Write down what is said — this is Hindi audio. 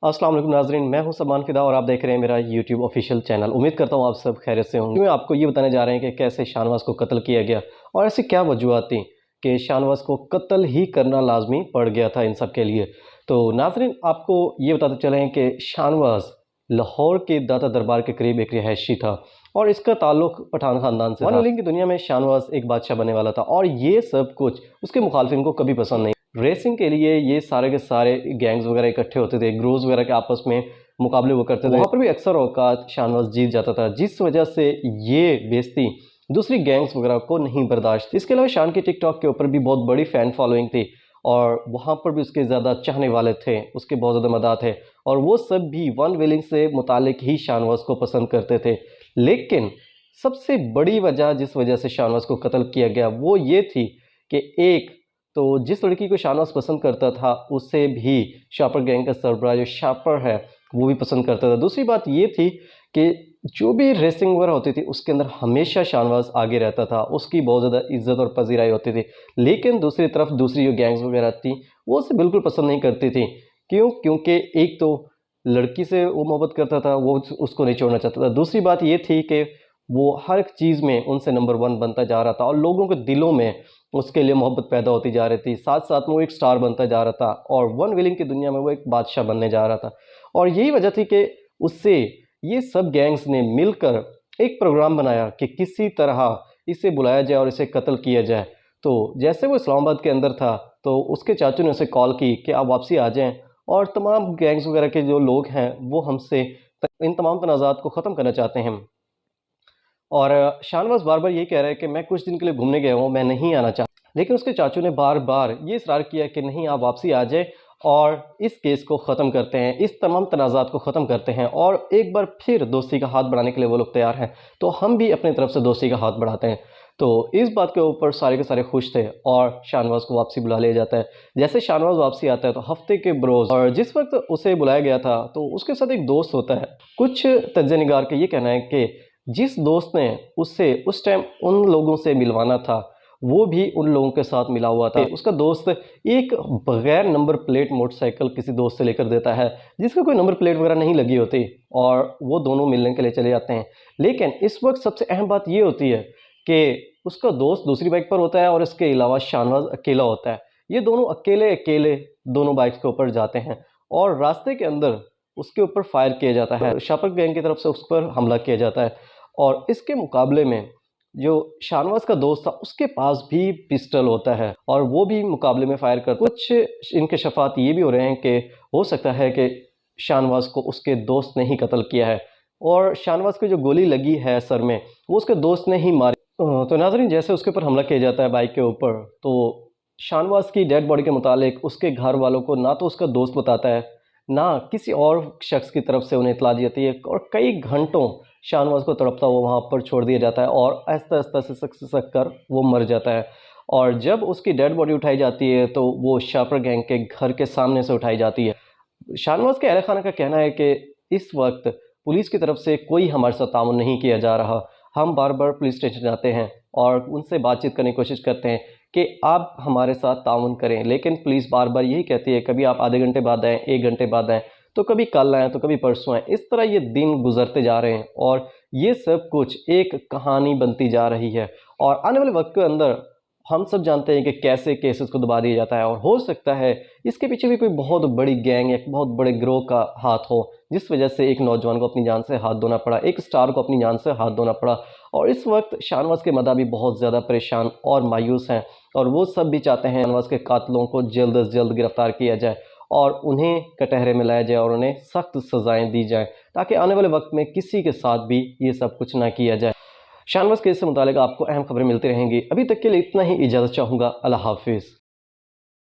अस्सलाम वालेकुम नाज़रीन, मैं हूं सलमान फ़िदा और आप देख रहे हैं मेरा यूट्यूब ऑफिशियल चैनल। उम्मीद करता हूं आप सब खैरियत से होंगे। मैं आपको ये बताने जा रहे हैं कि कैसे शाहनवाज़ को कत्ल किया गया और ऐसी क्या वजूहत थी कि शाहनवाज़ को कत्ल ही करना लाजमी पड़ गया था इन सब के लिए। तो नाज़रीन, आपको ये बताते चलें कि शाहनवाज़ लाहौर के दाता दरबार के करीब एक रिहायशी था और इसका ताल्लुक पठान ख़ानदान से था। वन की दुनिया में शाहनवाज़ एक बादशाह बनने वाला था और ये सब कुछ उसके मुखालफिन को कभी पसंद नहीं। रेसिंग के लिए ये सारे के सारे गैंग्स वगैरह इकट्ठे होते थे, ग्रोव्स वगैरह के आपस में मुकाबले वो करते थे। वहाँ पर भी अक्सर औकात शाहनवाज़ जीत जाता था, जिस वजह से ये बेइज्जती दूसरी गैंग्स वगैरह को नहीं बर्दाश्त। इसके अलावा शान की टिकटॉक के ऊपर भी बहुत बड़ी फ़ैन फॉलोइंग थी और वहाँ पर भी उसके ज़्यादा चाहने वाले थे, उसके बहुत ज़्यादा मदाह थे और वो सब भी वन विलिंग से मुतालिक ही शाहनवाज़ को पसंद करते थे। लेकिन सबसे बड़ी वजह जिस वजह से शाहनवाज़ को कत्ल किया गया वो ये थी कि एक तो जिस लड़की को शाहनवाज़ पसंद करता था उसे भी शापर गैंग का सरबराह जो शापर है वो भी पसंद करता था। दूसरी बात ये थी कि जो भी रेसिंग वगैरह होती थी उसके अंदर हमेशा शाहनवाज़ आगे रहता था, उसकी बहुत ज़्यादा इज्जत और पजीराई होती थी। लेकिन दूसरी तरफ दूसरी जो गैंग्स वगैरह थी वो उसे बिल्कुल पसंद नहीं करती थी। क्यों? क्योंकि एक तो लड़की से वो मोहब्बत करता था, वो उसको नहीं छोड़ना चाहता था। दूसरी बात ये थी कि वो हर एक चीज़ में उनसे नंबर 1 बनता जा रहा था और लोगों के दिलों में उसके लिए मोहब्बत पैदा होती जा रही थी। साथ-साथ में वो एक स्टार बनता जा रहा था और वन विलिंग की दुनिया में वो एक बादशाह बनने जा रहा था। और यही वजह थी कि उससे ये सब गैंग्स ने मिलकर एक प्रोग्राम बनाया कि किसी तरह इसे बुलाया जाए और इसे कत्ल किया जाए। तो जैसे वो इस्लामाबाद के अंदर था, तो उसके चाचू ने उसे कॉल की कि आप वापसी आ जाएँ और तमाम गैंग्स वगैरह के जो लोग हैं, वो हमसे इन तमाम तनाज़ात को ख़त्म करना चाहते हैं। और शाहनवाज़ बार-बार यही कह रहा है कि मैं कुछ दिन के लिए घूमने गया हूँ, मैं नहीं आना चाहता। लेकिन उसके चाचू ने बार-बार ये इसरार किया कि नहीं, आप वापसी आ जाएँ और इस केस को ख़त्म करते हैं, इस तमाम तनाज़ात को ख़त्म करते हैं और एक बार फिर दोस्ती का हाथ बढ़ाने के लिए वो लोग तैयार हैं। तो हम भी अपनी तरफ से दोस्ती का हाथ बढ़ाते हैं। तो इस बात के ऊपर सारे के सारे खुश थे और शाहनवाज़ को वापसी बुला लिया जाता है। जैसे शाहनवाज़ वापसी आता है तो हफ़्ते के बरोज़ और जिस वक़्त उसे बुलाया गया था तो उसके साथ एक दोस्त होता है। कुछ तज्ज़िया निगार का ये कहना है कि जिस दोस्त ने उससे उस टाइम उन लोगों से मिलवाना था, वो भी उन लोगों के साथ मिला हुआ था। उसका दोस्त एक बगैर नंबर प्लेट मोटरसाइकिल किसी दोस्त से लेकर देता है, जिसका कोई नंबर प्लेट वगैरह नहीं लगी होती और वो दोनों मिलने के लिए चले जाते हैं। लेकिन इस वक़्त सबसे अहम बात ये होती है कि उसका दोस्त दूसरी बाइक पर होता है और इसके अलावा शाहनवाज़ अकेला होता है। ये दोनों अकेले-अकेले दोनों बाइक्स के ऊपर जाते हैं और रास्ते के अंदर उसके ऊपर फायर किया जाता है। शापर गैंग की तरफ से उस पर हमला किया जाता है और इसके मुकाबले में जो शाहनवाज़ का दोस्त था उसके पास भी पिस्टल होता है और वो भी मुकाबले में फायर करता है। कुछ इंकशाफात ये भी हो रहे हैं कि हो सकता है कि शाहनवाज़ को उसके दोस्त ने ही कत्ल किया है और शाहनवाज़ को जो गोली लगी है सर में वो उसके दोस्त ने ही मारी। तो नाज़रीन, जैसे उसके ऊपर हमला किया जाता है बाइक के ऊपर, तो शाहनवाज़ की डेड बॉडी के मुतालिक उसके घर वालों को ना तो उसका दोस्त बताता है, ना किसी और शख्स की तरफ से उन्हें इत्तला दी जाती है और कई घंटों शाहनवाज़ को तड़पता हुआ वहाँ पर छोड़ दिया जाता है और आहिस्ता-आहिस्ता सिसक कर वो मर जाता है। और जब उसकी डेड बॉडी उठाई जाती है तो वो शापर गैंग के घर के सामने से उठाई जाती है। शाहनवाज़ के अहल खाना का कहना है कि इस वक्त पुलिस की तरफ से कोई हमारे साथ ताउन नहीं किया जा रहा। हम बार-बार पुलिस स्टेशन जाते हैं और उनसे बातचीत करने की कोशिश करते हैं कि आप हमारे साथ ताउन करें, लेकिन पुलिस बार-बार यही कहती है, कभी आप आधे घंटे बाद आएँ, 1 घंटे बाद आएँ, तो कभी कल आएँ, तो कभी परसों आएँ। इस तरह ये दिन गुज़रते जा रहे हैं और ये सब कुछ एक कहानी बनती जा रही है और आने वाले वक्त के अंदर हम सब जानते हैं कि कैसे केसेस को दबा दिया जाता है और हो सकता है इसके पीछे भी कोई बहुत बड़ी गैंग, एक बहुत बड़े गिरोह का हाथ हो, जिस वजह से एक नौजवान को अपनी जान से हाथ धोना पड़ा, एक स्टार को अपनी जान से हाथ धोना पड़ा। और इस वक्त शाहनवाज़ के मदाह भी बहुत ज़्यादा परेशान और मायूस हैं और वो सब भी चाहते हैं शाहनवाज़ के कातिलों को जल्द से जल्द गिरफ्तार किया जाए और उन्हें कटहरे में लाया जाए और उन्हें सख्त सज़ाएँ दी जाएँ, ताकि आने वाले वक्त में किसी के साथ भी ये सब कुछ ना किया जाए। शाहनवाज़ केस से मुतालिक आपको अहम खबरें मिलती रहेंगी। अभी तक के लिए इतना ही, इजाज़त चाहूँगा। अल्लाह हाफ़िज़।